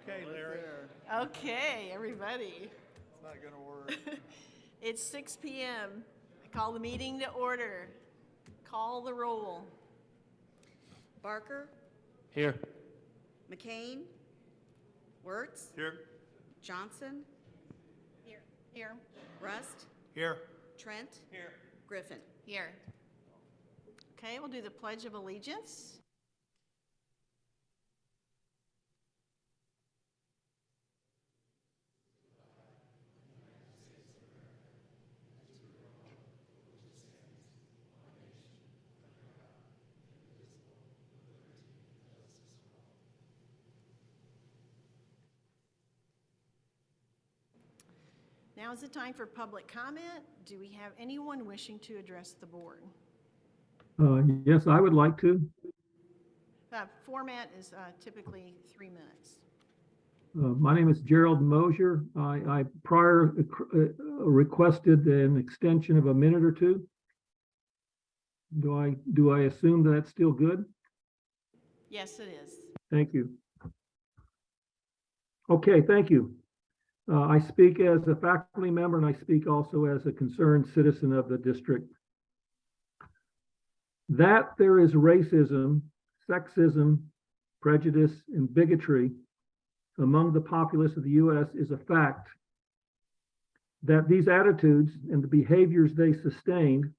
Okay, Larry. Okay, everybody. It's not gonna work. It's 6 p.m. I call the meeting to order. Call the roll. Barker, Here. McCain, Wirtz, Here. Johnson, Here. Rust, Here. Trent, Here. Griffin. Here. Okay, we'll do the Pledge of Allegiance. Now is the time for public comment. Do we have anyone wishing to address the board? Yes, I would like to. Format is typically 3 minutes. My name is Gerald Mosier. I prior requested an extension of a minute or two. Do I assume that's still good? Yes, it is. Thank you. Okay, thank you. I speak as a faculty member and I speak also as a concerned citizen of the district. That there is racism, sexism, prejudice, and bigotry among the populace of the U.S. is a fact. That these attitudes and the behaviors they sustained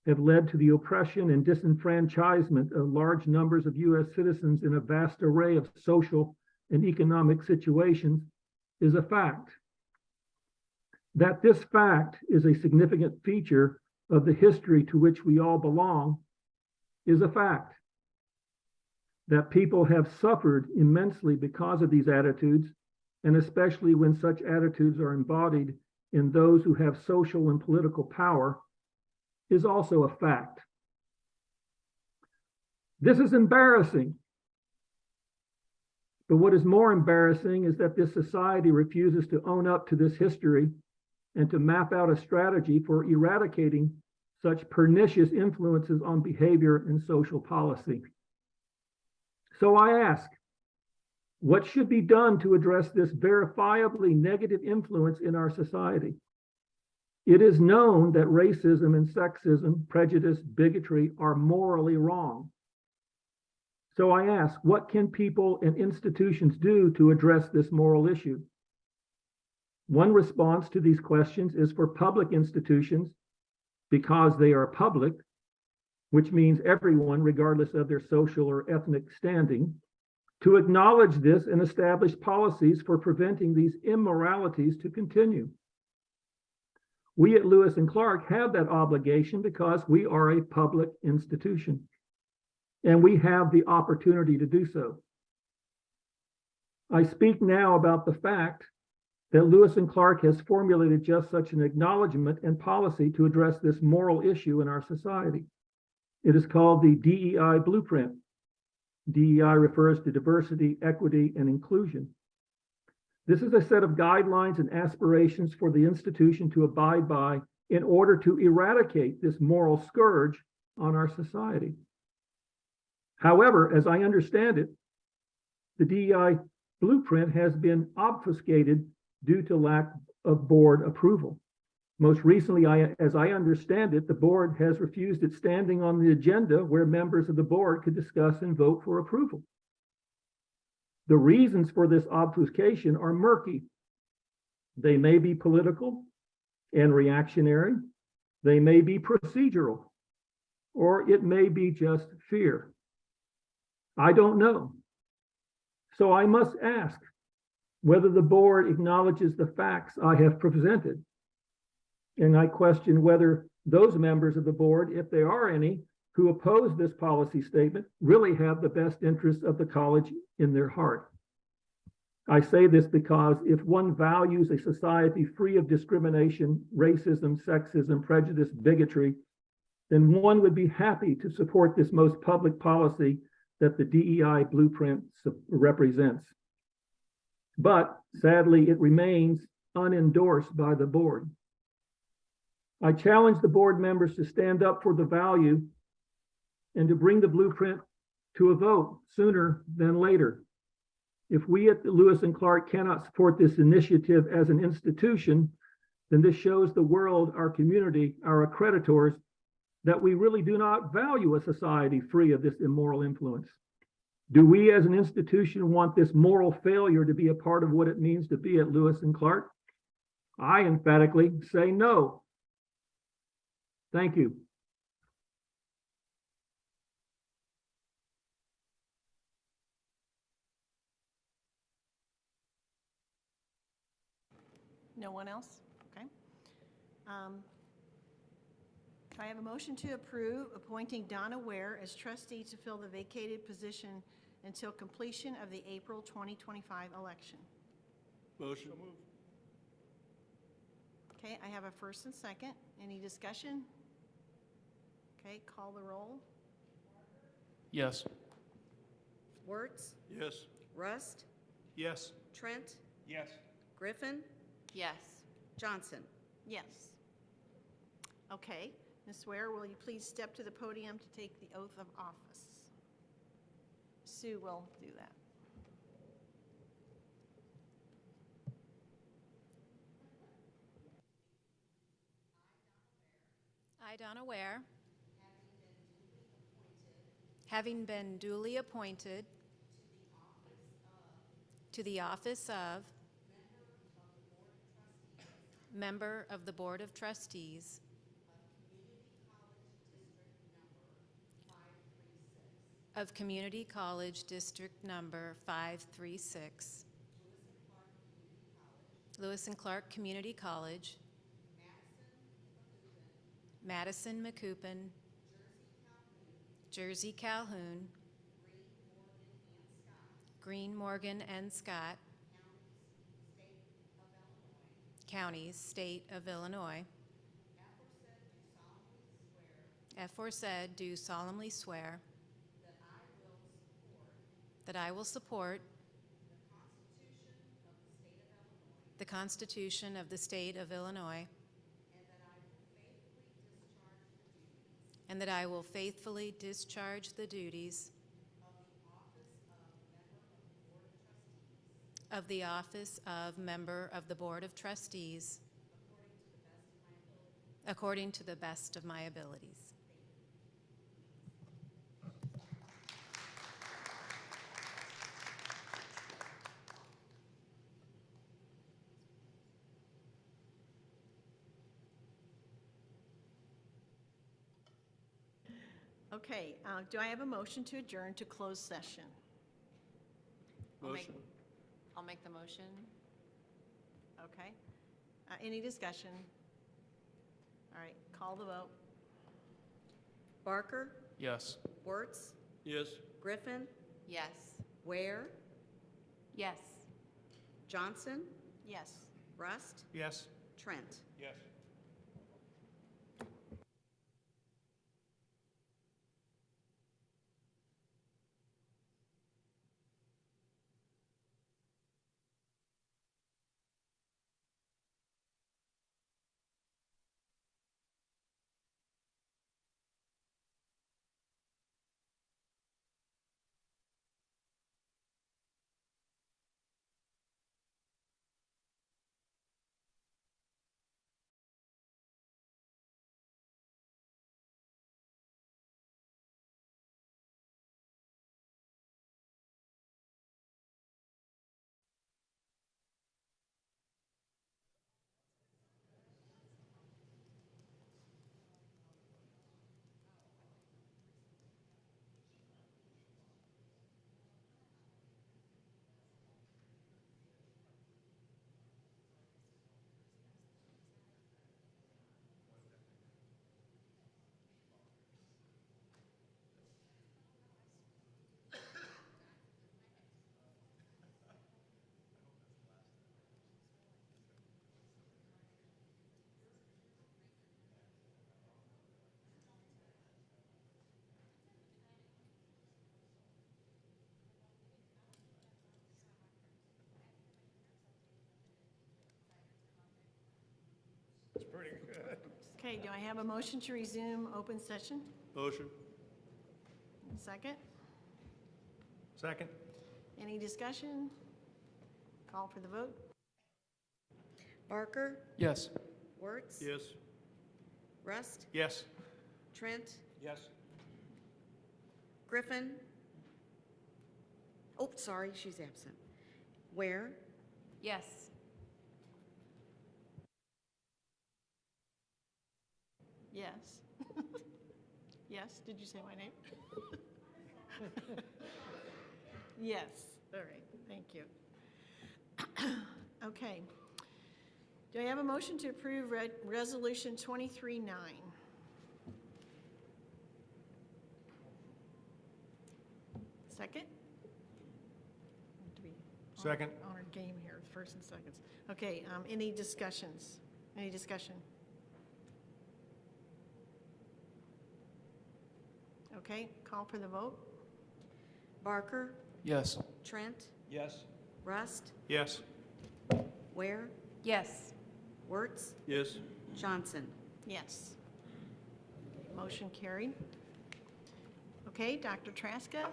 have led to the oppression and disenfranchisement of large numbers of U.S. citizens in a vast array of social and economic situations is a fact. That this fact is a significant feature of the history to which we all belong is a fact. That people have suffered immensely because of these attitudes, and especially when such attitudes are embodied in those who have social and political power, is also a fact. This is embarrassing. But what is more embarrassing is that this society refuses to own up to this history and to map out a strategy for eradicating such pernicious influences on behavior and social policy. So I ask, what should be done to address this verifiably negative influence in our society? It is known that racism and sexism, prejudice, bigotry are morally wrong. So I ask, what can people and institutions do to address this moral issue? One response to these questions is for public institutions, because they are public, which means everyone, regardless of their social or ethnic standing, to acknowledge this and establish policies for preventing these immoralities to continue. We at Lewis and Clark have that obligation because we are a public institution, and we have the opportunity to do so. I speak now about the fact that Lewis and Clark has formulated just such an acknowledgement and policy to address this moral issue in our society. It is called the DEI Blueprint. DEI refers to diversity, equity, and inclusion. This is a set of guidelines and aspirations for the institution to abide by in order to eradicate this moral scourge on our society. However, as I understand it, the DEI Blueprint has been obfuscated due to lack of board approval. Most recently, as I understand it, the board has refused its standing on the agenda where members of the board could discuss and vote for approval. The reasons for this obfuscation are murky. They may be political and reactionary. They may be procedural, or it may be just fear. I don't know. So I must ask whether the board acknowledges the facts I have presented. And I question whether those members of the board, if there are any, who oppose this policy statement really have the best interests of the college in their heart. I say this because if one values a society free of discrimination, racism, sexism, prejudice, bigotry, then one would be happy to support this most public policy that the DEI Blueprint represents. But sadly, it remains unendorsed by the board. I challenge the board members to stand up for the value and to bring the blueprint to a vote sooner than later. If we at Lewis and Clark cannot support this initiative as an institution, then this shows the world, our community, our accreditors, that we really do not value a society free of this immoral influence. Do we as an institution want this moral failure to be a part of what it means to be at Lewis and Clark? I emphatically say no. Thank you. No one else? Okay. Can I have a motion to approve appointing Donna Ware as trustee to fill the vacated position until completion of the April 2025 election? Motion. Okay, I have a first and second. Any discussion? Okay, call the roll. Yes. Wertz, Yes. Rust, Yes. Trent, Yes. Griffin, Yes. Johnson. Yes. Okay, Ms. Ware, will you please step to the podium to take the oath of office? Sue will do that. I, Donna Ware, having been duly appointed to the office of member of the Board of Trustees of Community College District Number 536, Lewis and Clark Community College, Madison, Macoupin, Jersey, Calhoun, Green, Morgan, and Scott, counties, state of Illinois, aforesaid do solemnly swear that I will support the Constitution of the state of Illinois, and that I will faithfully discharge the duties of the office of member of the Board of Trustees according to the best of my abilities. Okay, do I have a motion to adjourn to closed session? Motion. I'll make the motion. Okay. Any discussion? All right, call the vote. Barker, Yes. Wertz, Yes. Griffin, Yes. Ware, Yes. Johnson, Yes. Rust, Yes. Trent. Yes. That's pretty good. Okay, do I have a motion to resume open session? Motion. Second? Second. Any discussion? Call for the vote. Barker, Yes. Wertz, Yes. Rust, Yes. Trent, Yes. Griffin. Oh, sorry, she's absent. Ware, Yes. Yes. Yes, did you say my name? Yes, all right, thank you. Okay. Do I have a motion to approve Resolution 23-9? Second? To be Second. on our game here, first and seconds. Okay, any discussions? Any discussion? Okay, call for the vote. Barker, Yes. Trent, Yes. Rust, Yes. Ware, Yes. Wertz, Yes. Johnson. Yes. Motion carried. Okay, Dr. Traska?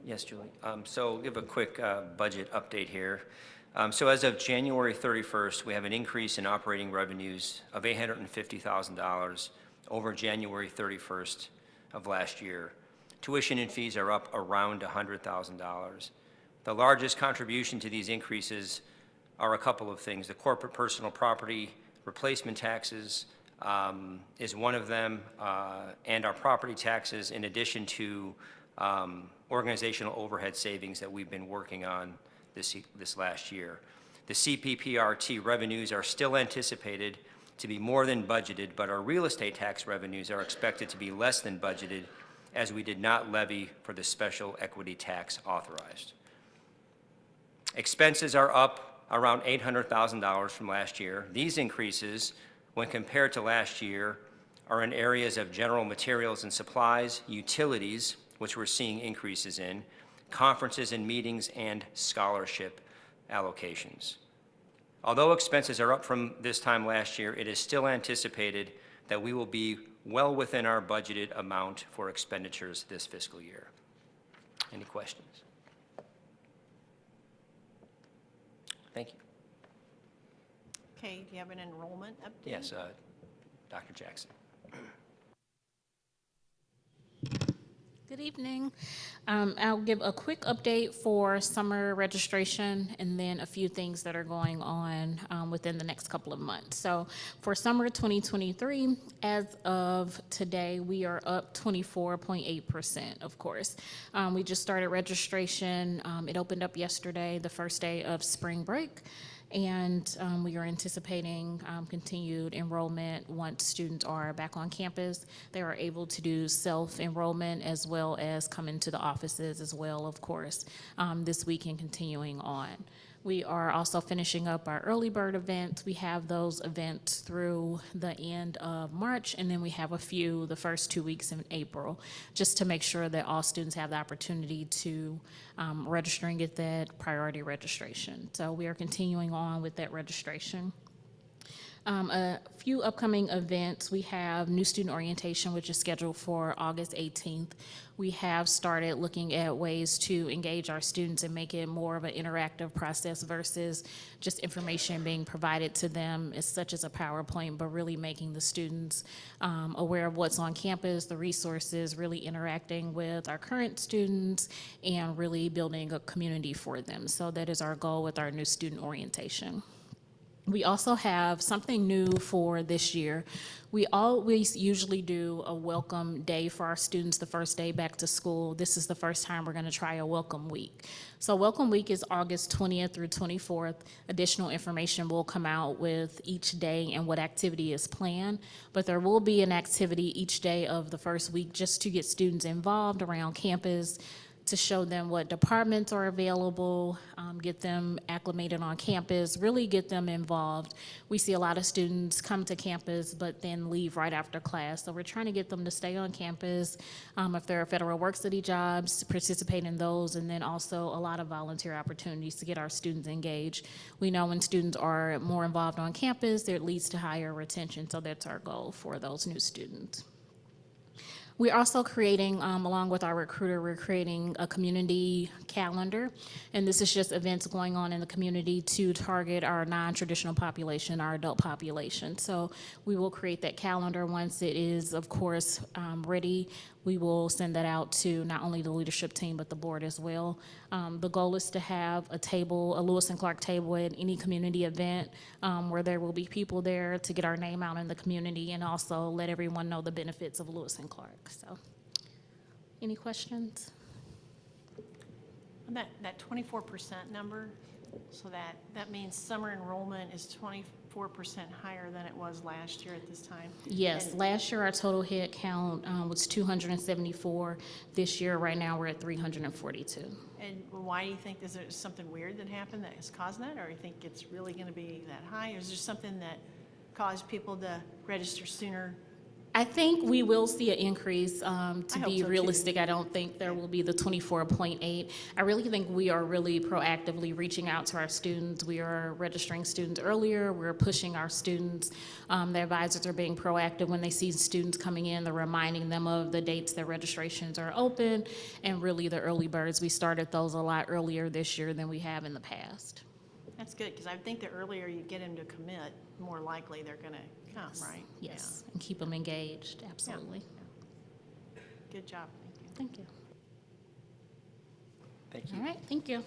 Yes, Julie. So give a quick budget update here. So as of January 31st, we have an increase in operating revenues of $850,000 over January 31st of last year. Tuition and fees are up around $100,000. The largest contribution to these increases are a couple of things. The corporate personal property replacement taxes is one of them, and our property taxes, in addition to organizational overhead savings that we've been working on this last year. The CPPRT revenues are still anticipated to be more than budgeted, but our real estate tax revenues are expected to be less than budgeted, as we did not levy for the special equity tax authorized. Expenses are up around $800,000 from last year. These increases, when compared to last year, are in areas of general materials and supplies, utilities, which we're seeing increases in, conferences and meetings, and scholarship allocations. Although expenses are up from this time last year, it is still anticipated that we will be well within our budgeted amount for expenditures this fiscal year. Any questions? Thank you. Okay, do you have an enrollment update? Yes, Dr. Jackson. Good evening. I'll give a quick update for summer registration and then a few things that are going on within the next couple of months. So for summer 2023, as of today, we are up 24.8%, of course. We just started registration. It opened up yesterday, the first day of spring break. And we are anticipating continued enrollment once students are back on campus. They are able to do self-enrollment as well as come into the offices as well, of course, this week and continuing on. We are also finishing up our early bird events. We have those events through the end of March, and then we have a few the first 2 weeks in April, just to make sure that all students have the opportunity to register and get that priority registration. So we are continuing on with that registration. A few upcoming events. We have new student orientation, which is scheduled for August 18th. We have started looking at ways to engage our students and make it more of an interactive process versus just information being provided to them as such as a PowerPoint, but really making the students aware of what's on campus, the resources, really interacting with our current students, and really building a community for them. So that is our goal with our new student orientation. We also have something new for this year. We always usually do a welcome day for our students the first day back to school. This is the first time we're going to try a welcome week. So welcome week is August 20th through 24th. Additional information will come out with each day and what activity is planned, but there will be an activity each day of the first week just to get students involved around campus, to show them what departments are available, get them acclimated on campus, really get them involved. We see a lot of students come to campus but then leave right after class. So we're trying to get them to stay on campus. If there are federal work study jobs, participate in those, and then also a lot of volunteer opportunities to get our students engaged. We know when students are more involved on campus, it leads to higher retention, so that's our goal for those new students. We're also creating, along with our recruiter, we're creating a community calendar. And this is just events going on in the community to target our non-traditional population, our adult population. So we will create that calendar once it is, of course, ready. We will send that out to not only the leadership team, but the board as well. The goal is to have a table, a Lewis and Clark table at any community event where there will be people there to get our name out in the community and also let everyone know the benefits of Lewis and Clark. So, any questions? That 24% number, so that means summer enrollment is 24% higher than it was last year at this time? Yes, And- last year our total head count was 274. This year, right now, we're at 342. And why do you think, is there something weird that happened that has caused that, or you think it's really going to be that high? Or is there something that caused people to register sooner? I think we will see an increase. To hope be so, too. realistic, I don't think there will be the 24.8. I really think we are really proactively reaching out to our students. We are registering students earlier. We're pushing our students. The advisors are being proactive when they see students coming in. They're reminding them of the dates their registrations are open, and really the early birds. We started those a lot earlier this year than we have in the past. That's good, because I think the earlier you get them to commit, more likely they're going to come, right? Yes, and keep them engaged, absolutely. Yeah. Good job, thank you. Thank you. Thank you. All right, thank you.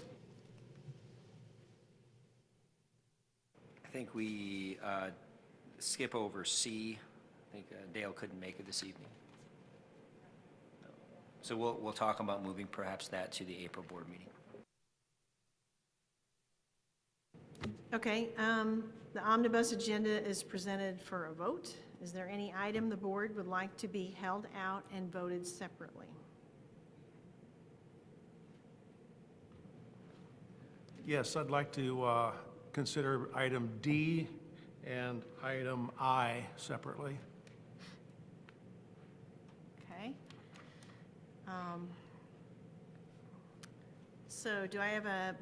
I think we skip over C. I think Dale couldn't make it this evening. No. So we'll talk about moving perhaps that to the April board meeting. Okay, the omnibus agenda is presented for a vote. Is there any item the board would like to be held out and voted separately? Yes, I'd like to consider item D and item I separately. Okay. So do I have a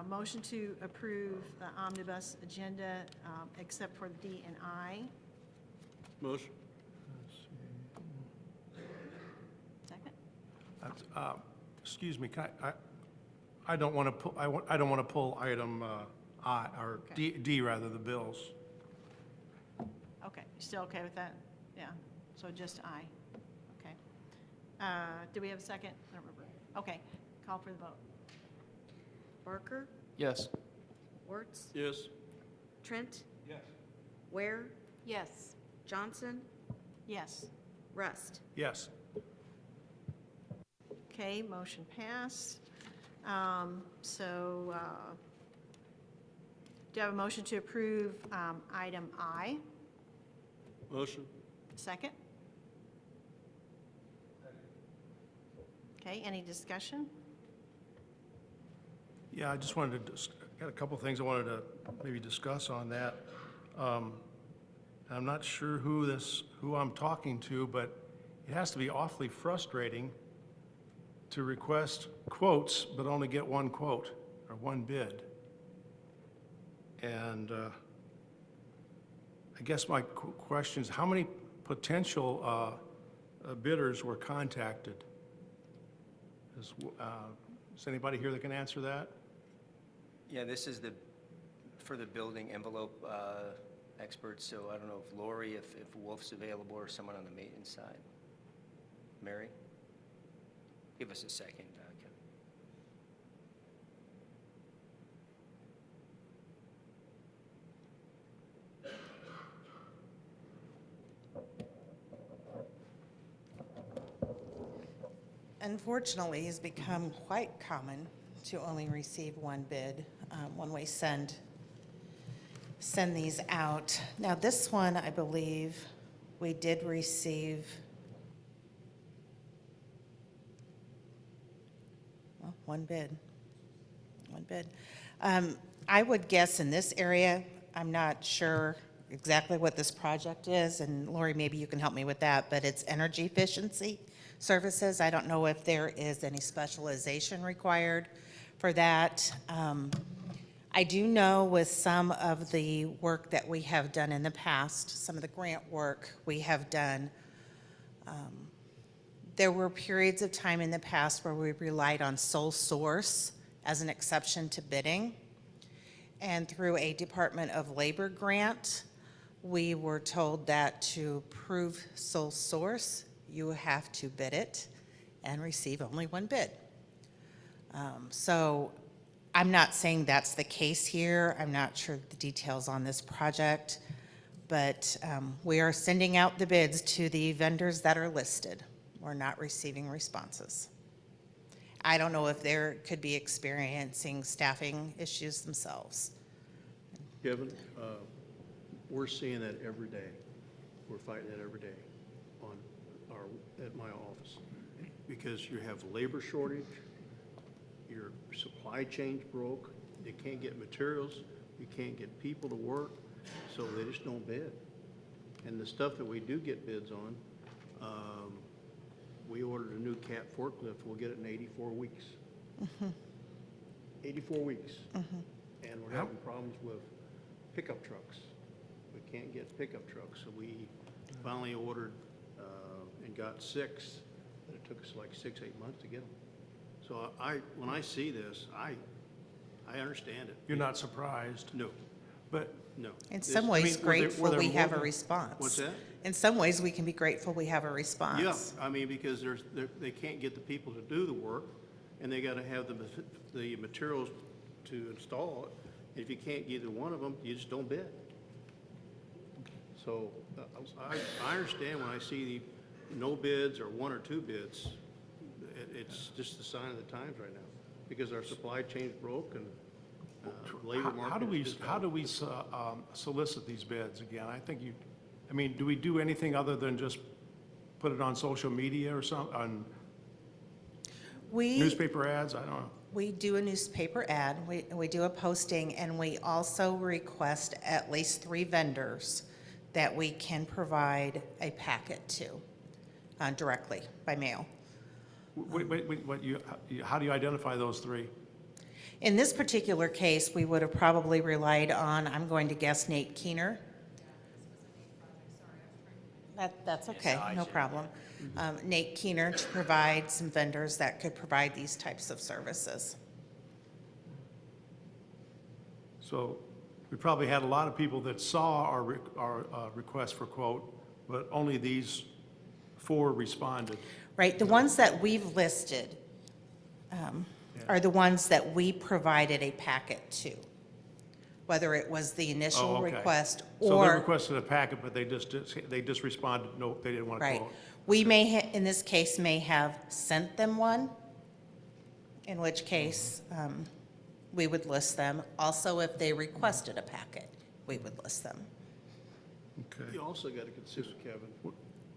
motion to approve the omnibus agenda except for D and I? Motion. Second? Excuse me, I don't want to pull, I don't want to pull item I, or Okay. D rather, the bills. Okay, you still okay with that? Yeah, so just I. Okay. Do we have a second? I don't remember. Okay, call for the vote. Barker, Yes. Wertz, Yes. Trent, Yes. Ware, Yes. Johnson, Yes. Rust. Yes. Okay, motion passed. Do I have a motion to approve item I? Motion. Second? Okay, any discussion? Yeah, I just wanted to, got a couple things I wanted to maybe discuss on that. I'm not sure who I'm talking to, but it has to be awfully frustrating to request quotes, but only get one quote or one bid. And I guess my question is, how many potential bidders were contacted? Is anybody here that can answer that? Yeah, this is for the building envelope experts, so I don't know if Lori, if Wolf's available, or someone on the maintenance side. Mary? Give us a second, Kevin. Unfortunately, it's become quite common to only receive one bid when we send these out. Now, this one, I believe, we did receive, well, one bid. I would guess in this area, I'm not sure exactly what this project is, and Lori, maybe you can help me with that, but it's energy efficiency services. I don't know if there is any specialization required for that. I do know with some of the work that we have done in the past, some of the grant work we have done, There were periods of time in the past where we relied on sole source as an exception to bidding. And through a Department of Labor grant, we were told that to prove sole source, you have to bid it and receive only one bid. So I'm not saying that's the case here. I'm not sure the details on this project, but we are sending out the bids to the vendors that are listed. We're not receiving responses. I don't know if they could be experiencing staffing issues themselves. Kevin, we're seeing that every day. We're fighting that every day at my office. Because you have labor shortage, your supply chain's broke, you can't get materials, you can't get people to work, so they just don't bid. And the stuff that we do get bids on, we ordered a new cat forklift, we'll get it in 84 weeks. 84 weeks. And we're having problems with pickup trucks. We can't get pickup trucks, so we finally ordered and got 6, but it took us like 6-8 months to get them. So when I see this, I understand it. You're not surprised? No, But no. In some ways, grateful we have a more- response. What's that? In some ways, we can be grateful we have a response. Yeah, I mean, because they can't get the people to do the work, and they gotta have the materials to install it. If you can't get either one of them, you just don't bid. So I understand when I see no bids or 1 or 2 bids, it's just a sign of the times right now, because our supply chain's broke and labor market. How do we solicit these bids again? I mean, do we do anything other than just put it on social media or something, on newspaper ads? I don't know. We do a newspaper ad, we do a posting, and we also request at least 3 vendors that we can provide a packet to directly by mail. How do you identify those 3? In this particular case, we would have probably relied on, I'm going to guess, Nate Keener. That's okay, no problem. Nate Keener to provide some vendors that could provide these types of services. So we probably had a lot of people that saw our request for quote, but only these 4 responded. Right, the ones that we've listed are the ones that we provided a packet to, whether it was the initial Oh, okay. request So they or, requested a packet, but they just responded, no, they didn't want to right. quote. We may, in this case, may have sent them one, in which case we would list them. Also, if they requested a packet, we would list them. Okay. You also gotta consider, Kevin,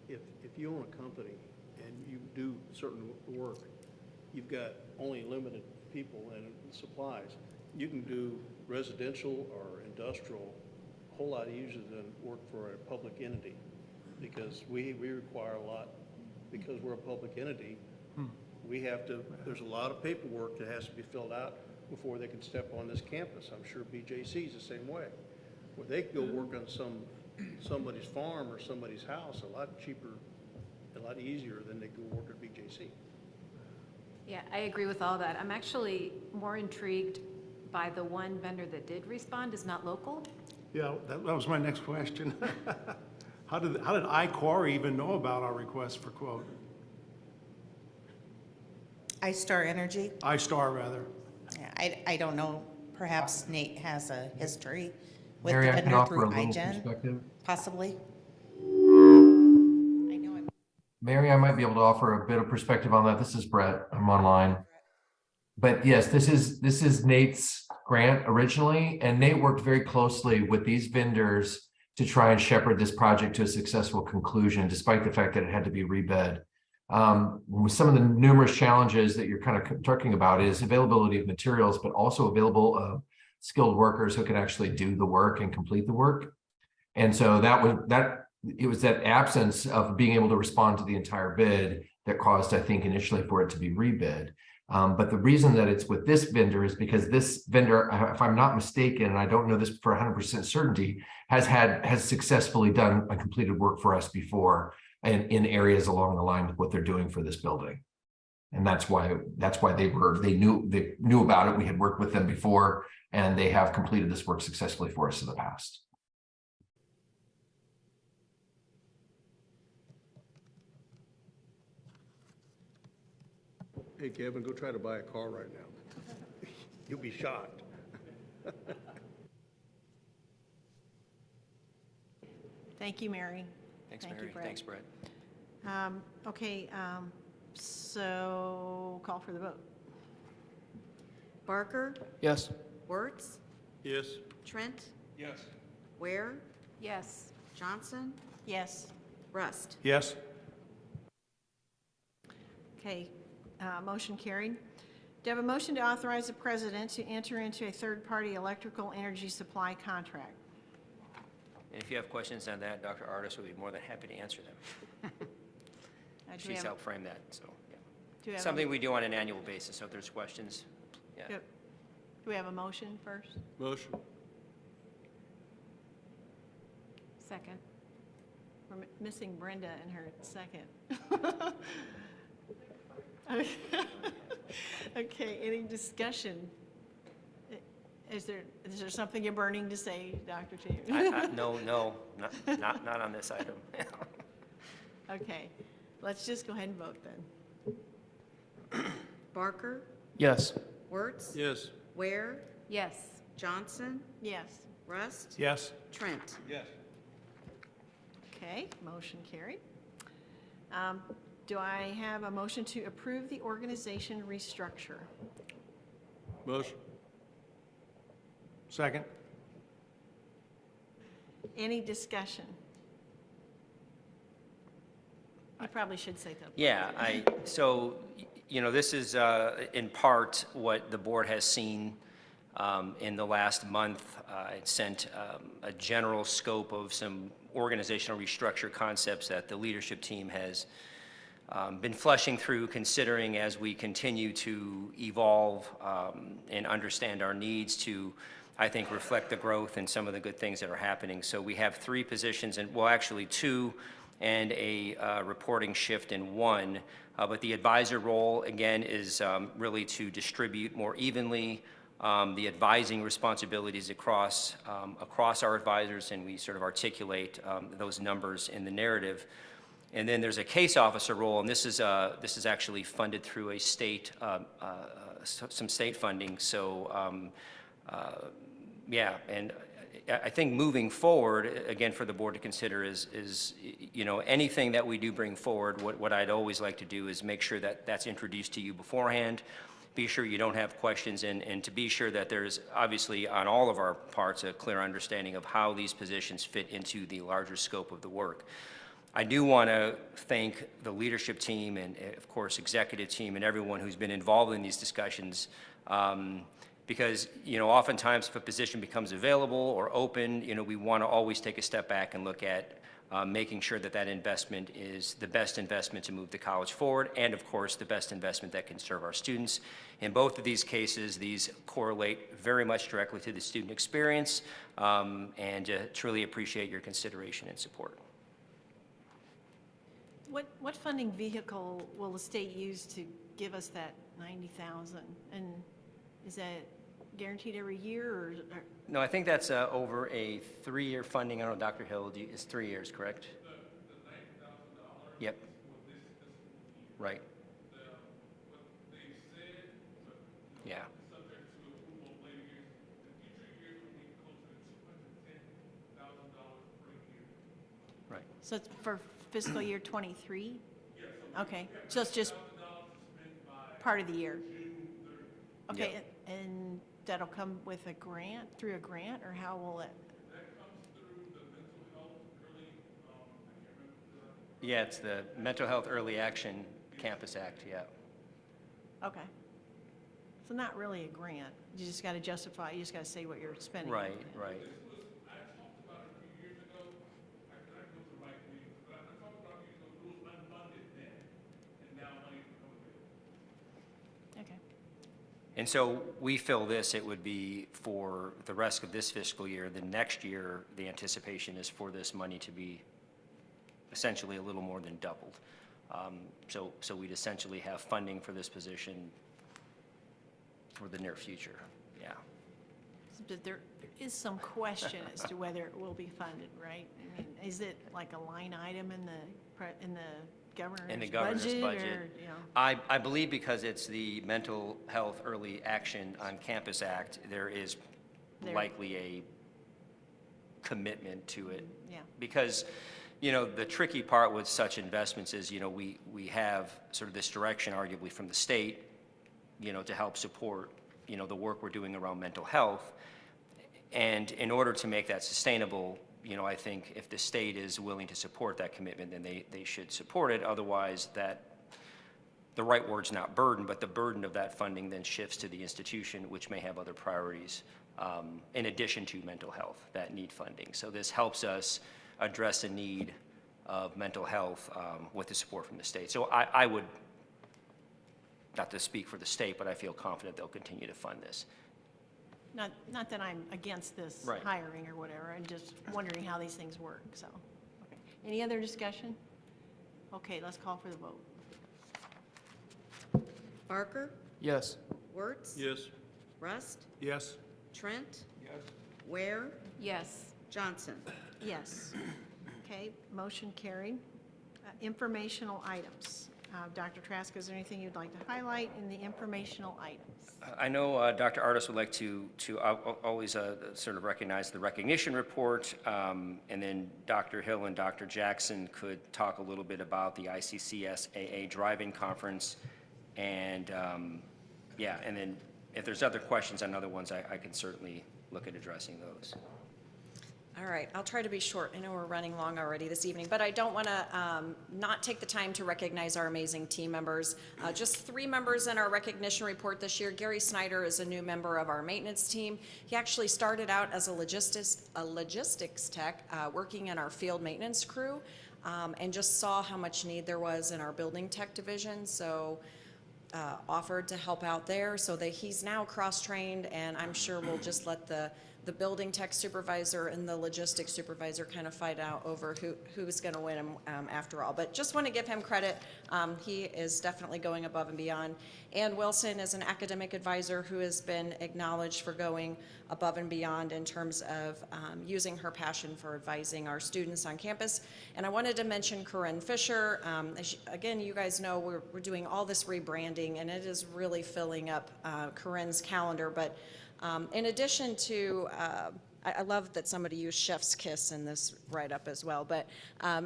if you own a company and you do certain work, you've got only limited people and supplies. You can do residential or industrial a whole lot easier than work for a public entity, because we require a lot, because we're a public entity. We have to, there's a lot of paperwork that has to be filled out before they can step on this campus. I'm sure BJC is the same way, where they can go work on somebody's farm or somebody's house a lot cheaper, a lot easier than they go work at BJC. Yeah, I agree with all that. I'm actually more intrigued by the one vendor that did respond is not local. Yeah, that was my next question. How did iQuarry even know about our request for quote? iStar Energy, iStar, rather. yeah, I don't know, perhaps Nate has a history with Mary, the I can vendor offer through a little iGen, perspective. possibly. I know I'm Mary, I might be able to offer a bit of perspective on that. This is Brett. I'm online. But yes, this is Nate's grant originally, and Nate worked very closely with these vendors to try and shepherd this project to a successful conclusion, despite the fact that it had to be rebid. Some of the numerous challenges that you're kind of talking about is availability of materials, but also available skilled workers who can actually do the work and complete the work. And so it was that absence of being able to respond to the entire bid that caused, I think, initially for it to be rebid. But the reason that it's with this vendor is because this vendor, if I'm not mistaken, and I don't know this for 100% certainty, has successfully done a completed work for us before. and in areas along the line with what they're doing for this building. And that's why they knew about it. We had worked with them before, and they have completed this work successfully for us in the past. Hey, Kevin, go try to buy a car right now. You'll be shocked. Thank you, Mary. Thanks, Thank you, Mary. Brett. Thanks, Brett. Okay, so call for the vote. Barker, Yes. Wertz, Yes. Trent, Yes. Ware, Yes. Johnson, Yes. Rust. Yes. Okay, motion carried. Do I have a motion to authorize the president to enter into a third-party electrical energy supply contract? And if you have questions on that, Dr. Artis would be more than happy to answer them. Do we She's have- helped frame that, so, yeah. do we have a- Something we do on an annual basis, so if there's questions, yeah. Do we have a motion first? Motion. Second. We're missing Brenda in her second. Okay, any discussion? Is there something you're burning to say, Dr. Chair? No, not on this item. Okay, let's just go ahead and vote then. Barker, Yes. Wertz, Yes. Ware, Yes. Johnson, Yes. Rust, Yes. Trent. Yes. Okay, motion carried. Do I have a motion to approve the organization restructure? Motion. Second. Any discussion? I probably should say that. Yeah, so, this is in part what the board has seen in the last month. It sent a general scope of some organizational restructure concepts that the leadership team has been flushing through, considering as we continue to evolve and understand our needs to, I think, reflect the growth and some of the good things that are happening. So we have 3 positions, and well, actually 2, and a reporting shift in 1. But the advisor role, again, is really to distribute more evenly the advising responsibilities across our advisors, and we sort of articulate those numbers in the narrative. And then there's a case officer role, and this is actually funded through a state, some state funding. So, yeah, and I think moving forward, again, for the board to consider is anything that we do bring forward, what I'd always like to do is make sure that that's introduced to you beforehand, be sure you don't have questions, and to be sure that there's obviously on all of our parts a clear understanding of how these positions fit into the larger scope of the work. I do want to thank the leadership team and, of course, executive team and everyone who's been involved in these discussions, because, oftentimes if a position becomes available or open, we want to always take a step back and look at making sure that that investment is the best investment to move the college forward, and, of course, the best investment that can serve our students. In both of these cases, these correlate very much directly to the student experience, and truly appreciate your consideration and support. What funding vehicle will the state use to give us that 90,000? And is that guaranteed every year, or? No, I think that's over a 3-year funding. I don't know, Dr. Hill, it's 3 years, correct? The $90,000. Yep. For this fiscal year. Right. What they said, but, Yeah. subject to approval of later years, the future years will be closer to $210,000 per year. Right. So it's for fiscal year '23? Yes. Okay, so it's just $1,000 spent by part of the year? June 30th. Okay, Yep. and that'll come with a grant, through a grant, or how will it? That comes through the mental health early, I can't remember. Yeah, it's the Mental Health Early Action Campus Act, yeah. Okay. So not really a grant, you just got to justify, you just got to say what you're spending. Right, right. I talked about it a few years ago. I couldn't go to the right meetings, but I talked about it was unfunded then, and now money is coming in. Okay. And so we feel this, it would be for the rest of this fiscal year. The next year, the anticipation is for this money to be essentially a little more than doubled. So we'd essentially have funding for this position for the near future, yeah. But there is some question as to whether it will be funded, right? I mean, is it like a line item in the governor's In the governor's budget? budget. Or, you know? I believe because it's the Mental Health Early Action on Campus Act, there is likely a commitment to it. Yeah. Because, you know, the tricky part with such investments is, you know, we have sort of this direction arguably from the state, you know, to help support, you know, the work we're doing around mental health. And in order to make that sustainable, you know, I think if the state is willing to support that commitment, then they should support it. Otherwise, the right word's not burden, but the burden of that funding then shifts to the institution, which may have other priorities in addition to mental health that need funding. So this helps us address the need of mental health with the support from the state. So I would, not to speak for the state, but I feel confident they'll continue to fund this. Not that I'm against this Right. hiring or whatever, I'm just wondering how these things work, so. Okay. Any other discussion? Okay, let's call for the vote. Barker, Yes. Wertz, Yes. Rust, Yes. Trent, Ware, Yes. Johnson. Yes. Okay, motion carried. Informational items. Dr. Trask, is there anything you'd like to highlight in the informational items? I know Dr. Artis would like to always sort of recognize the recognition report, and then Dr. Hill and Dr. Jackson could talk a little bit about the ICCS AA Drive-In Conference, and yeah, and then if there's other questions on other ones, I can certainly look at addressing those. All right, I'll try to be short. I know we're running long already this evening, but I don't want to not take the time to recognize our amazing team members. Just 3 members in our recognition report this year. Gary Snyder is a new member of our maintenance team. He actually started out as a logistics tech working in our field maintenance crew and just saw how much need there was in our building tech division, so offered to help out there. So that he's now cross-trained, and I'm sure we'll just let the building tech supervisor and the logistics supervisor kind of fight out over who's going to win him after all. But just want to give him credit. He is definitely going above and beyond. Ann Wilson is an academic advisor who has been acknowledged for going above and beyond in terms of using her passion for advising our students on campus. And I wanted to mention Corinne Fisher. Again, you guys know we're doing all this rebranding, and it is really filling up Corinne's calendar. But in addition to, I love that somebody used chef's kiss in this write-up as well, but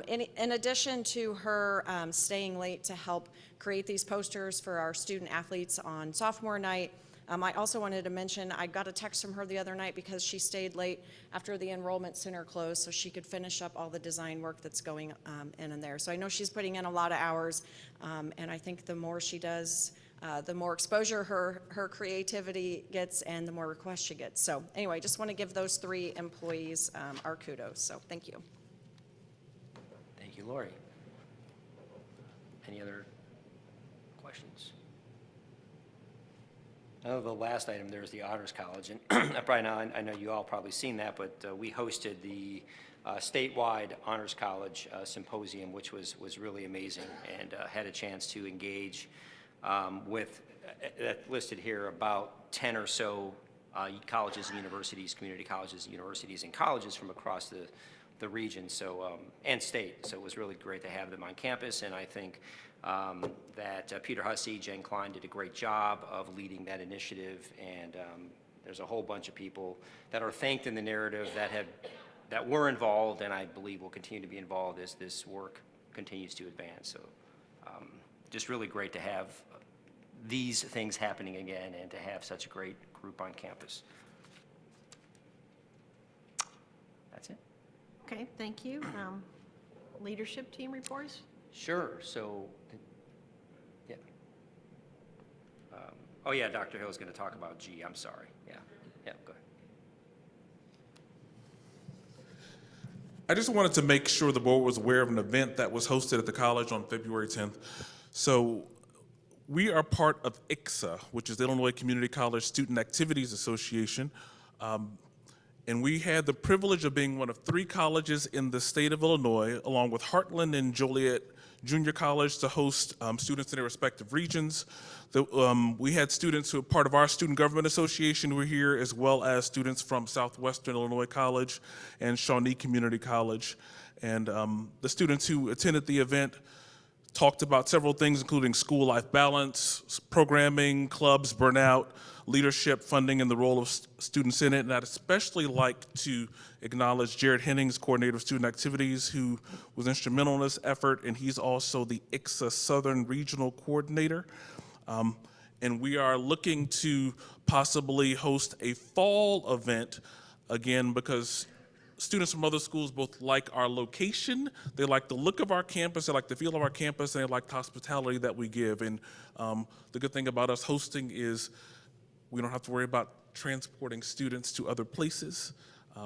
in addition to her staying late to help create these posters for our student athletes on sophomore night, I also wanted to mention, I got a text from her the other night because she stayed late after the enrollment center closed so she could finish up all the design work that's going in there. So I know she's putting in a lot of hours, and I think the more she does, the more exposure her creativity gets and the more requests she gets. So anyway, just want to give those 3 employees our kudos. So thank you. Thank you, Lori. Any other questions? The last item there is the Honors College, and probably now, I know you all probably seen that, but we hosted the statewide Honors College Symposium, which was really amazing, and had a chance to engage with, listed here, about 10 or so colleges and universities, community colleges and universities and colleges from across the region, so and state. So it was really great to have them on campus, and I think that Peter Hussey, Jen Klein did a great job of leading that initiative, and there's a whole bunch of people that are thanked in the narrative that were involved, and I believe will continue to be involved as this work continues to advance. So just really great to have these things happening again and to have such a great group on campus. That's it. Okay, thank you. Leadership team reports? Sure, so, yeah. Oh yeah, Dr. Hill is going to talk about G, I'm sorry, yeah, go ahead. I just wanted to make sure the board was aware of an event that was hosted at the college on February 10th. So we are part of ICSA, which is the Illinois Community College Student Activities Association. And we had the privilege of being one of 3 colleges in the state of Illinois, along with Heartland and Joliet Junior College, to host students in their respective regions. We had students who are part of our Student Government Association who were here, as well as students from Southwestern Illinois College and Shawnee Community College. And the students who attended the event talked about several things, including school-life balance, programming, clubs, burnout, leadership, funding, and the role of students in it. And I'd especially like to acknowledge Jared Hennings, Coordinator of Student Activities, who was instrumental in this effort, and he's also the ICSA Southern Regional Coordinator. And we are looking to possibly host a fall event, again, because students from other schools both like our location, they like the look of our campus, they like the feel of our campus, and they like the hospitality that we give. And the good thing about us hosting is we don't have to worry about transporting students to other places.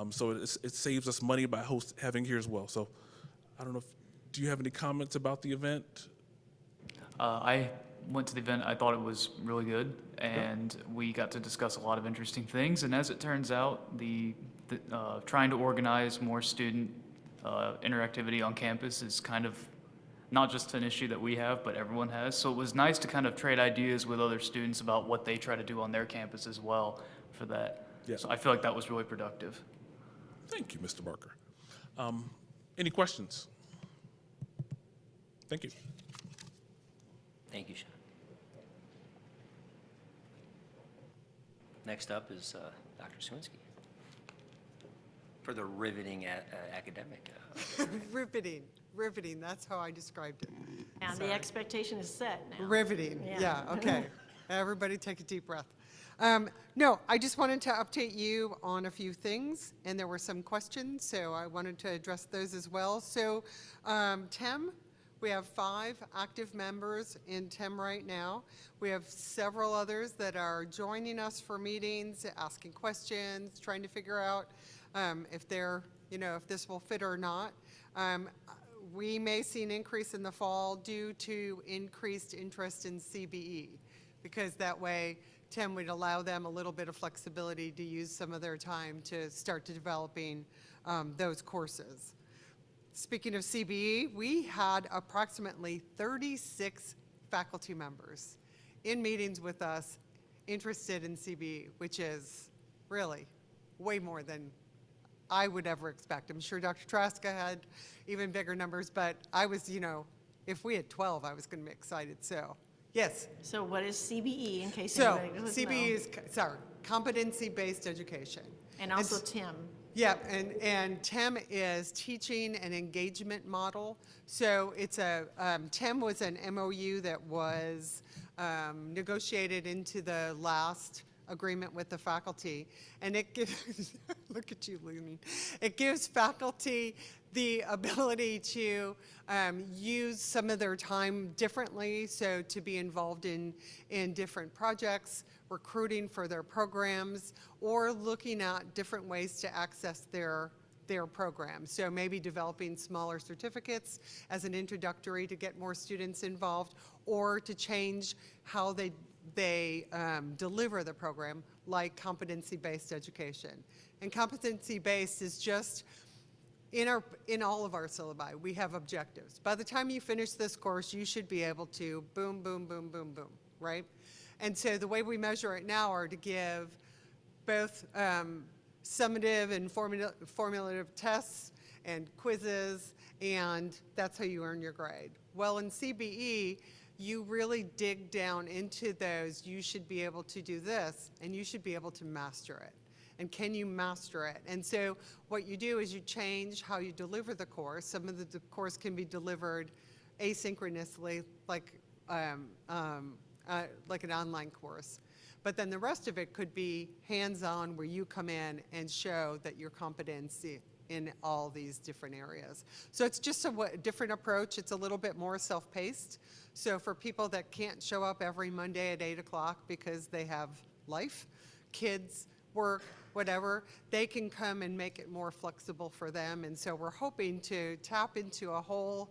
So it saves us money by having here as well. So I don't know, do you have any comments about the event? I went to the event. I thought it was really good, and we got to discuss a lot of interesting things. And as it turns out, trying to organize more student interactivity on campus is kind of not just an issue that we have, but everyone has. So it was nice to kind of trade ideas with other students about what they try to do on their campus as well for that. Yeah. So I feel like that was really productive. Thank you, Mr. Barker. Any questions? Thank you. Thank you, Sean. Next up is Dr. Swinski for the riveting academic. Riveting, that's how I described it. And the expectation is set now. Riveting, yeah, okay. Everybody take a deep breath. No, I just wanted to update you on a few things, and there were some questions, so I wanted to address those as well. So TEM, we have 5 active members in TEM right now. We have several others that are joining us for meetings, asking questions, trying to figure out if this will fit or not. We may see an increase in the fall due to increased interest in CBE, because that way TEM would allow them a little bit of flexibility to use some of their time to start to developing those courses. Speaking of CBE, we had approximately 36 faculty members in meetings with us interested in CBE, which is really way more than I would ever expect. I'm sure Dr. Traska had even bigger numbers, but I was, if we had 12, I was going to be excited. So, yes. So what is CBE, in case So anybody doesn't know? CBE is, competency-based education. And also TEM. Yeah, and TEM is teaching and engagement model. So it's TEM was an MOU that was negotiated into the last agreement with the faculty, and it gives, look at you, Looney. It gives faculty the ability to use some of their time differently, so to be involved in different projects, recruiting for their programs, or looking at different ways to access their programs. So maybe developing smaller certificates as an introductory to get more students involved, or to change how they deliver the program, like competency-based education. And competency-based is just, in all of our syllabi, we have objectives. By the time you finish this course, you should be able to boom, boom, boom, boom, boom, right? And so the way we measure it now are to give both summative and formulative tests and quizzes, and that's how you earn your grade. Well, in CBE, you really dig down into those. You should be able to do this, and you should be able to master it. And can you master it? And so what you do is you change how you deliver the course. Some of the course can be delivered asynchronously, like an online course. But then the rest of it could be hands-on, where you come in and show that your competency in all these different areas. So it's just a different approach. It's a little bit more self-paced. So for people that can't show up every Monday at 8 o'clock because they have life, kids, work, whatever, they can come and make it more flexible for them. And so we're hoping to tap into a whole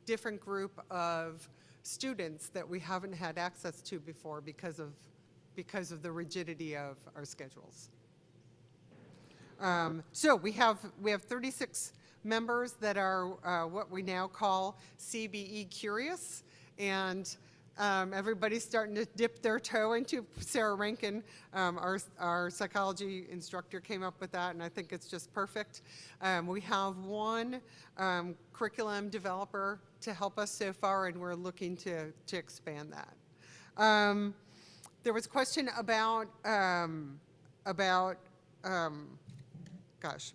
different group of students that we haven't had access to before because of the rigidity of our schedules. So we have 36 members that are what we now call CBE curious, and everybody's starting to dip their toe into. Sarah Rankin, our psychology instructor, came up with that, and I think it's just perfect. We have one curriculum developer to help us so far, and we're looking to expand that. There was a question about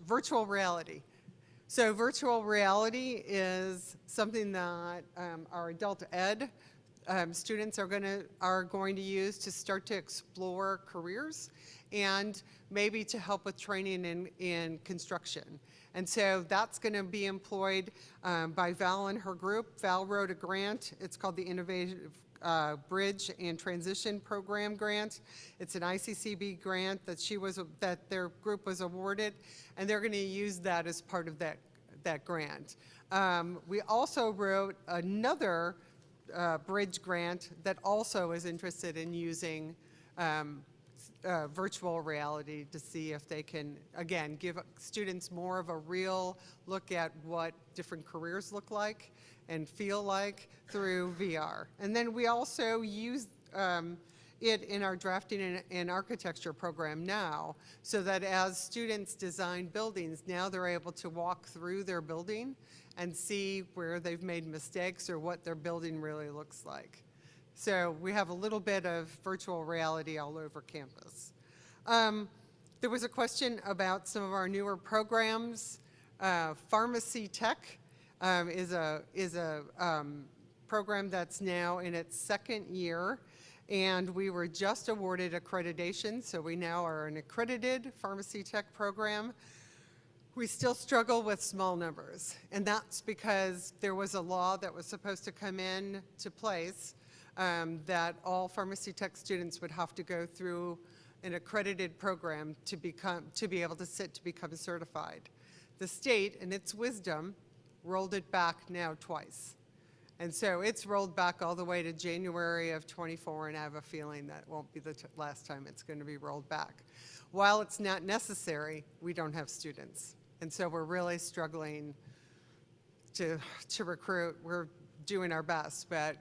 virtual reality. So virtual reality is something that our adult ed students are going to use to start to explore careers and maybe to help with training in construction. And so that's going to be employed by Val and her group. Val wrote a grant. It's called the Innovative Bridge and Transition Program Grant. It's an ICCB grant that their group was awarded, and they're going to use that as part of that grant. We also wrote another bridge grant that also is interested in using virtual reality to see if they can, again, give students more of a real look at what different careers look like and feel like through VR. And then we also use it in our drafting and architecture program now, so that as students design buildings, now they're able to walk through their building and see where they've made mistakes or what their building really looks like. So we have a little bit of virtual reality all over campus. There was a question about some of our newer programs. Pharmacy Tech is a program that's now in its second year, and we were just awarded accreditation, so we now are an accredited pharmacy tech program. We still struggle with small numbers, and that's because there was a law that was supposed to come in to place that all pharmacy tech students would have to go through an accredited program to be able to become certified. The state, in its wisdom, rolled it back now twice. And so it's rolled back all the way to January of 24, and I have a feeling that won't be the last time it's going to be rolled back. While it's not necessary, we don't have students. And so we're really struggling to recruit. We're doing our best, but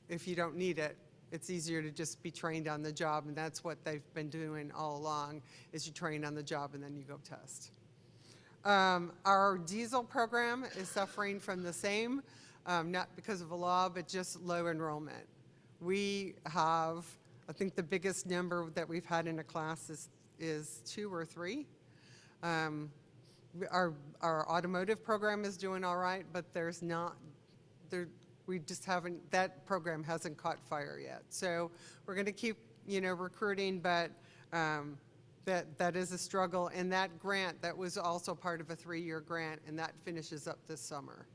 if you don't need it, it's easier to just be trained on the job, and that's what they've been doing all along, is you train on the job and then you go test. Our diesel program is suffering from the same, not because of a law, but just low enrollment. We have, I think the biggest number that we've had in a class is 2 or 3. Our automotive program is doing all right, but we just haven't, that program hasn't caught fire yet. So we're going to keep, recruiting, but that is a struggle. And that grant, that was also part of a 3-year grant, and that finishes up this summer.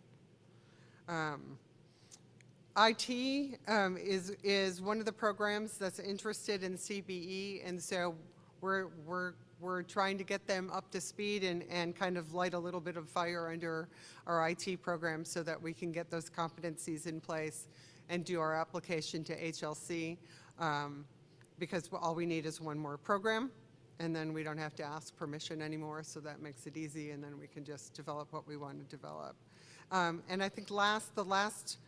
IT is one of the programs that's interested in CBE, and so we're trying to get them up to speed and kind of light a little bit of fire under our IT program so that we can get those competencies in place and do our application to HLC, because all we need is one more program, and then we don't have to ask permission anymore, so that makes it easy, and then we can just develop what we want to develop. And I think the last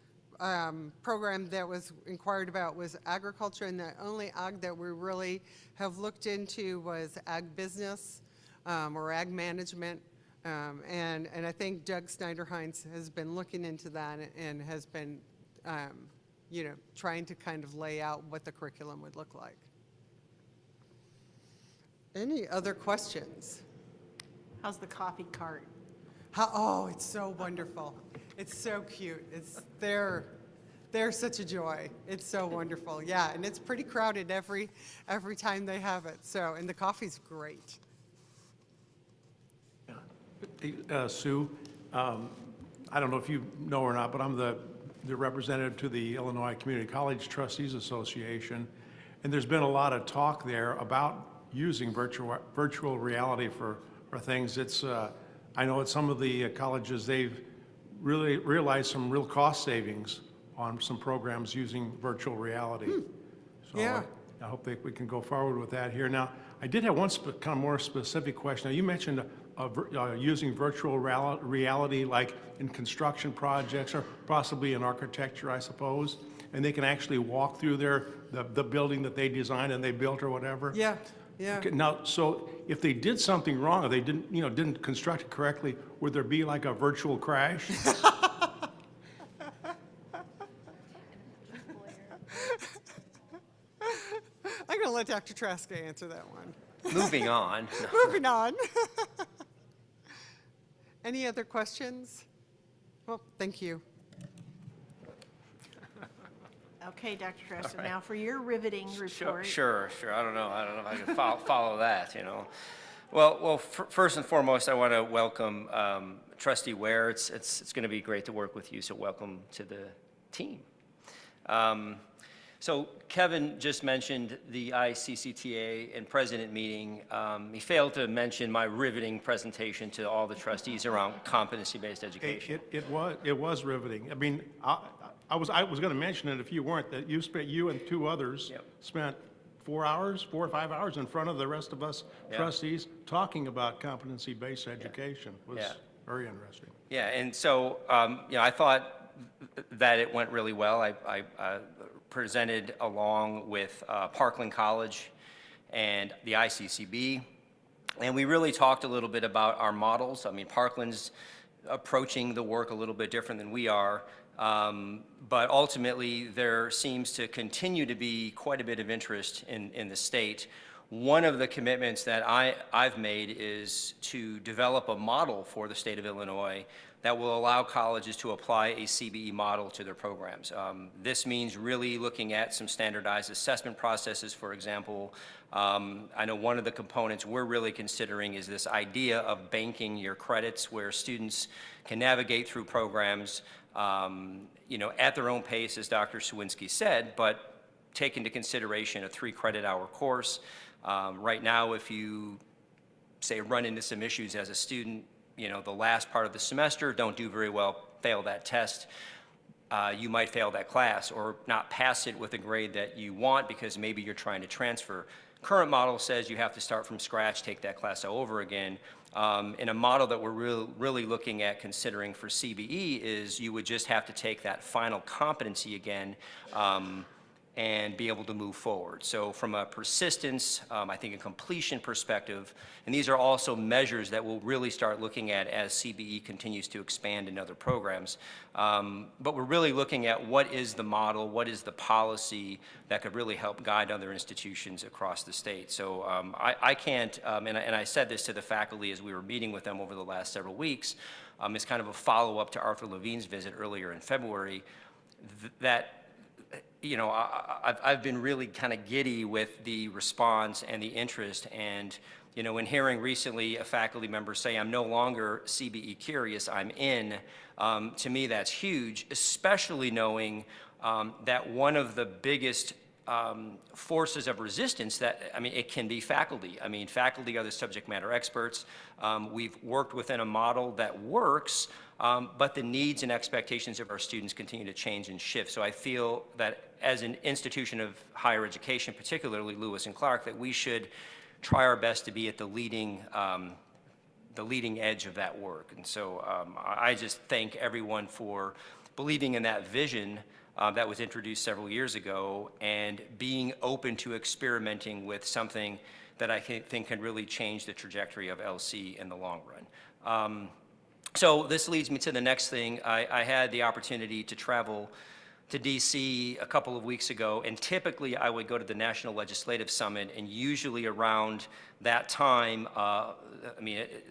program that was inquired about was agriculture, and the only ag that we really have looked into was ag business or ag management. And I think Doug Snyder-Hines has been looking into that and has been, trying to kind of lay out what the curriculum would look like. Any other questions? How's the coffee cart? Oh, it's so wonderful. It's so cute. They're such a joy. It's so wonderful. Yeah, and it's pretty crowded every time they have it. So, and the coffee's great. Sue, I don't know if you know or not, but I'm the representative to the Illinois Community College Trustees Association, and there's been a lot of talk there about using virtual reality for things. It's I know at some of the colleges they've really realized some real cost savings on some programs using virtual reality. So Yeah. I hope we can go forward with that here. Now, I did have one kind of more specific question. Now, you mentioned using virtual reality, like in construction projects or possibly in architecture, I suppose, and they can actually walk through the building that they designed and they built or whatever. Yeah, yeah. Okay, now, so if they did something wrong, or they didn't construct it correctly, would there be like a virtual crash? I'm going to let Dr. Traska answer that one. Moving on. Moving on. Any other questions? Well, thank you. Okay, Dr. Tressa, now for your riveting report. Sure. I don't know if I can follow that, you know. Well, first and foremost, I want to welcome Trustee Ware. It's going to be great to work with you, so welcome to the team. So Kevin just mentioned the ICCTA and president meeting. He failed to mention my riveting presentation to all the trustees around competency-based education. It was riveting. I mean, I was going to mention it if you weren't, that you and two others spent 4 or 5 hours in front of the rest of us trustees talking about competency-based education. It was very interesting. Yeah, and so I thought that it went really well. I presented along with Parkland College and the ICCB, and we really talked a little bit about our models. I mean, Parkland's approaching the work a little bit different than we are, but ultimately there seems to continue to be quite a bit of interest in the state. One of the commitments that I've made is to develop a model for the state of Illinois that will allow colleges to apply a CBE model to their programs. This means really looking at some standardized assessment processes, for example. I know one of the components we're really considering is this idea of banking your credits, where students can navigate through programs at their own pace, as Dr. Sawinski said, but take into consideration a 3-credit-hour course. Right now, if you, say, run into some issues as a student, the last part of the semester, don't do very well, fail that test, you might fail that class or not pass it with a grade that you want because maybe you're trying to transfer. Current model says you have to start from scratch, take that class over again. In a model that we're really looking at considering for CBE is you would just have to take that final competency again and be able to move forward. So from a persistence, I think a completion perspective, and these are also measures that we'll really start looking at as CBE continues to expand in other programs. But we're really looking at what is the model, what is the policy that could really help guide other institutions across the state. So I can't, and I said this to the faculty as we were meeting with them over the last several weeks, as kind of a follow-up to Arthur Levine's visit earlier in February, that I've been really kind of giddy with the response and the interest, and in hearing recently a faculty member say, I'm no longer CBE curious, I'm in, to me that's huge, especially knowing that one of the biggest forces of resistance it can be faculty. I mean, faculty are the subject matter experts. We've worked within a model that works, but the needs and expectations of our students continue to change and shift. So I feel that as an institution of higher education, particularly Lewis and Clark, that we should try our best to be at the leading edge of that work. And so I just thank everyone for believing in that vision that was introduced several years ago and being open to experimenting with something that I think can really change the trajectory of LC in the long run. So this leads me to the next thing. I had the opportunity to travel to DC a couple of weeks ago, and typically I would go to the National Legislative Summit, and usually around that time,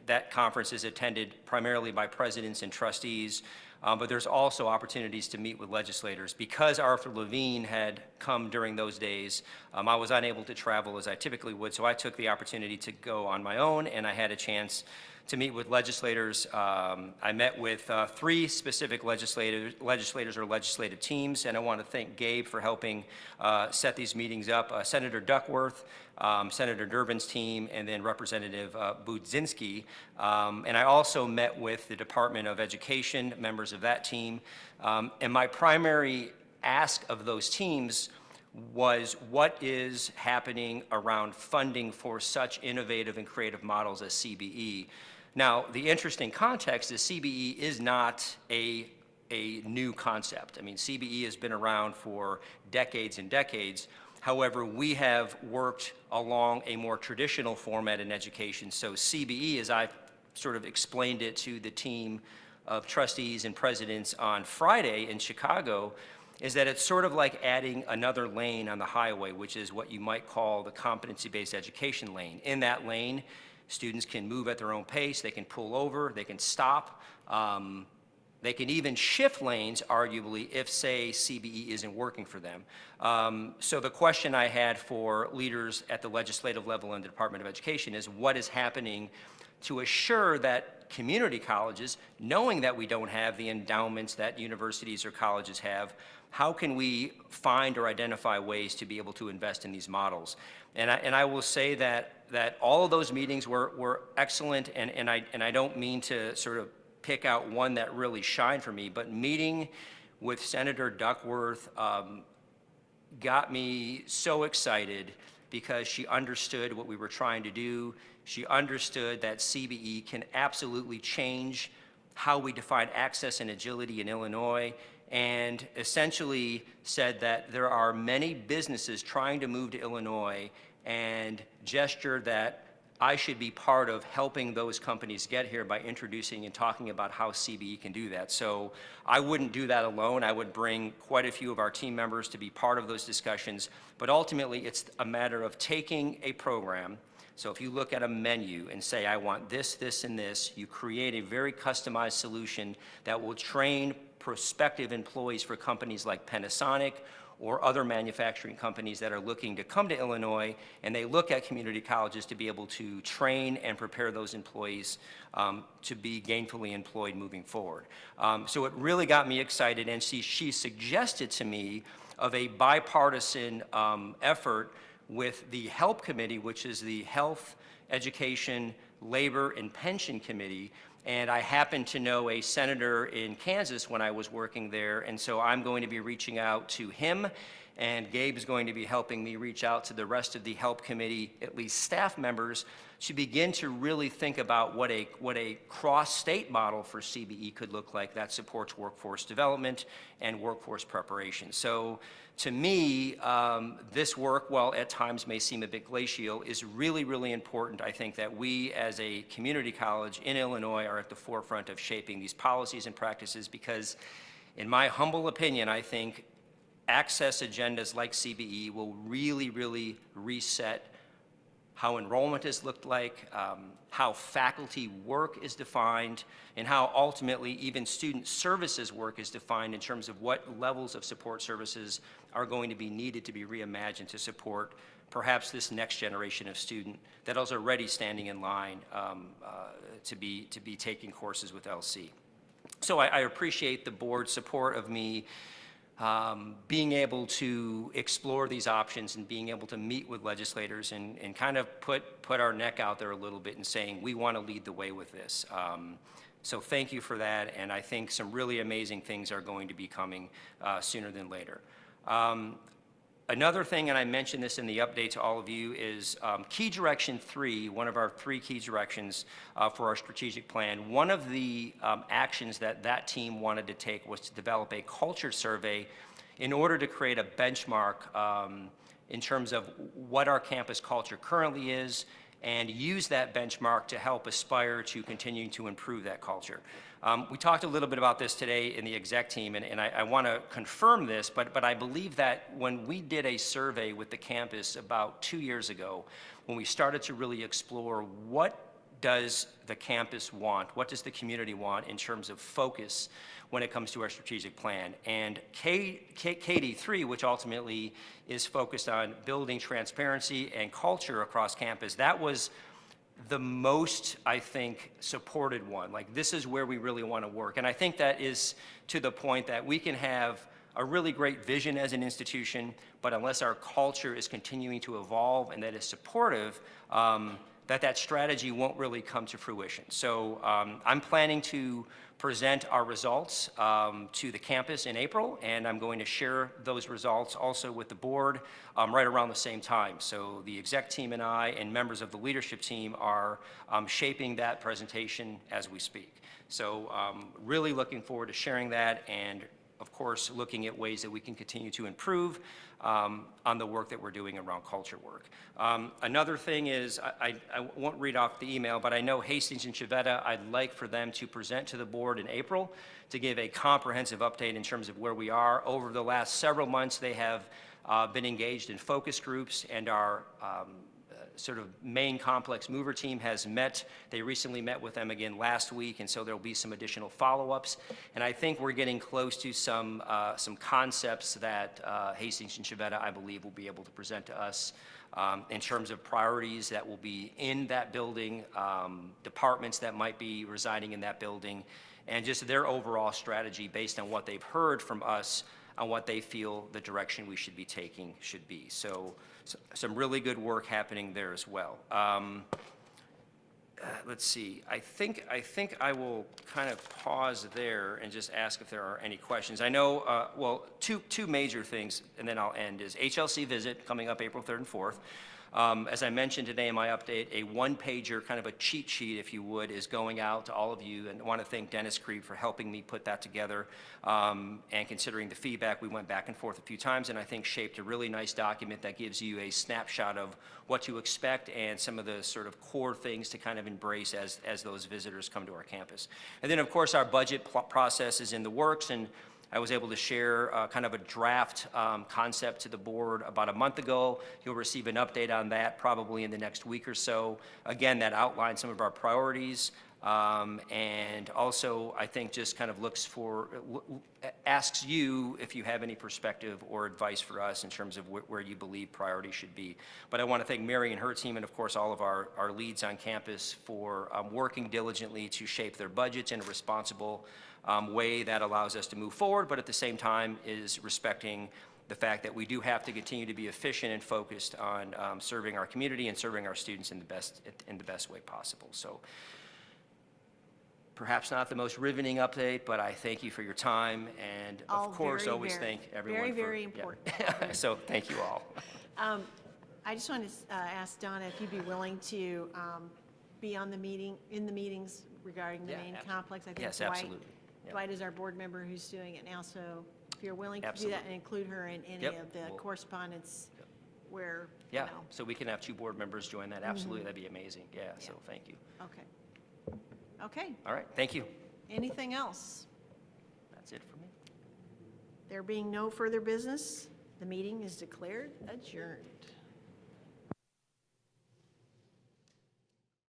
that conference is attended primarily by presidents and trustees, but there's also opportunities to meet with legislators. Because Arthur Levine had come during those days, I was unable to travel as I typically would, so I took the opportunity to go on my own, and I had a chance to meet with legislators. I met with 3 specific legislators or legislative teams, and I want to thank Gabe for helping set these meetings up. Senator Duckworth, Senator Durbin's team, and then Representative Budzinski. And I also met with the Department of Education, members of that team. And my primary ask of those teams was what is happening around funding for such innovative and creative models as CBE. Now, the interesting context is CBE is not a new concept. I mean, CBE has been around for decades and decades. However, we have worked along a more traditional format in education. So CBE, as I sort of explained it to the team of trustees and presidents on Friday in Chicago, is that it's sort of like adding another lane on the highway, which is what you might call the competency-based education lane. In that lane, students can move at their own pace, they can pull over, they can stop, they can even shift lanes, arguably, if, say, CBE isn't working for them. So the question I had for leaders at the legislative level in the Department of Education is what is happening to assure that community colleges, knowing that we don't have the endowments that universities or colleges have, how can we find or identify ways to be able to invest in these models? And I will say that all of those meetings were excellent, and I don't mean to sort of pick out one that really shined for me, but meeting with Senator Duckworth got me so excited because she understood what we were trying to do. She understood that CBE can absolutely change how we define access and agility in Illinois, and essentially said that there are many businesses trying to move to Illinois, and gestured that I should be part of helping those companies get here by introducing and talking about how CBE can do that. So I wouldn't do that alone. I would bring quite a few of our team members to be part of those discussions. But ultimately, it's a matter of taking a program. So if you look at a menu and say, I want this, this, and this, you create a very customized solution that will train prospective employees for companies like Panasonic or other manufacturing companies that are looking to come to Illinois, and they look at community colleges to be able to train and prepare those employees to be gainfully employed moving forward. So it really got me excited, and she suggested to me of a bipartisan effort with the HELP Committee, which is the Health, Education, Labor, and Pension Committee. And I happen to know a senator in Kansas when I was working there, and so I'm going to be reaching out to him, and Gabe is going to be helping me reach out to the rest of the HELP Committee, at least staff members, to begin to really think about what a cross-state model for CBE could look like that supports workforce development and workforce preparation. So to me, this work, while at times may seem a bit glacial, is really, really important. I think that we as a community college in Illinois are at the forefront of shaping these policies and practices because, in my humble opinion, I think access agendas like CBE will really, really reset how enrollment has looked like, how faculty work is defined, and how ultimately even student services work is defined in terms of what levels of support services are going to be needed to be reimagined to support perhaps this next generation of student that is already standing in line to be taking courses with LC. So I appreciate the board's support of me being able to explore these options and being able to meet with legislators and kind of put our neck out there a little bit and saying, we want to lead the way with this. So thank you for that, and I think some really amazing things are going to be coming sooner than later. Another thing, and I mentioned this in the update to all of you, is Key Direction 3, one of our 3 key directions for our strategic plan. One of the actions that team wanted to take was to develop a culture survey in order to create a benchmark in terms of what our campus culture currently is and use that benchmark to help aspire to continuing to improve that culture. We talked a little bit about this today in the exec team, and I want to confirm this, but I believe that when we did a survey with the campus about 2 years ago, when we started to really explore what does the campus want, what does the community want in terms of focus when it comes to our strategic plan, and KD3, which ultimately is focused on building transparency and culture across campus, that was the most, I think, supported one. Like, this is where we really want to work. And I think that is to the point that we can have a really great vision as an institution, but unless our culture is continuing to evolve and that is supportive, that strategy won't really come to fruition. So I'm planning to present our results to the campus in April, and I'm going to share those results also with the board right around the same time. So the exec team and I and members of the leadership team are shaping that presentation as we speak. So really looking forward to sharing that, and of course, looking at ways that we can continue to improve on the work that we're doing around culture work. Another thing is, I won't read off the email, but I know Hastings and Chavetta, I'd like for them to present to the board in April to give a comprehensive update in terms of where we are. Over the last several months, they have been engaged in focus groups, and our sort of main complex mover team has met. They recently met with them again last week, and so there'll be some additional follow-ups. And I think we're getting close to some concepts that Hastings and Chavetta, I believe, will be able to present to us in terms of priorities that will be in that building, departments that might be residing in that building, and just their overall strategy based on what they've heard from us on what they feel the direction we should be taking should be. So some really good work happening there as well. Let's see, I think I will kind of pause there and just ask if there are any questions. I know, well, two major things, and then I'll end, is HLC visit coming up April 3rd and 4th. As I mentioned today in my update, a one-pager, kind of a cheat sheet, if you would, is going out to all of you, and I want to thank Dennis Krieg for helping me put that together, and considering the feedback, we went back and forth a few times, and I think shaped a really nice document that gives you a snapshot of what to expect and some of the sort of core things to kind of embrace as those visitors come to our campus. And then, of course, our budget process is in the works, and I was able to share kind of a draft concept to the board about a month ago. You'll receive an update on that probably in the next week or so. Again, that outlines some of our priorities, and also I think just kind of asks you if you have any perspective or advice for us in terms of where you believe priorities should be. But I want to thank Mary and her team, and of course all of our leads on campus for working diligently to shape their budgets in a responsible way that allows us to move forward, but at the same time is respecting the fact that we do have to continue to be efficient and focused on serving our community and serving our students in the best way possible. So perhaps not the most riveting update, but I thank you for your time, and of course always thank everyone. Very important. Yeah. So thank you all. I just want to ask Donna if you'd be willing to be on the meetings regarding the main complex. I think yes, absolutely. Dwight is our board member who's doing it now, so if you're willing to Absolutely. do that and include her in any of the correspondence where, Yeah, you know. so we can have 2 board members join that. Absolutely, that'd be amazing. Yeah, so thank you. Okay. Okay. All right, thank you. Anything else? That's it for me. There being no further business, the meeting is declared adjourned.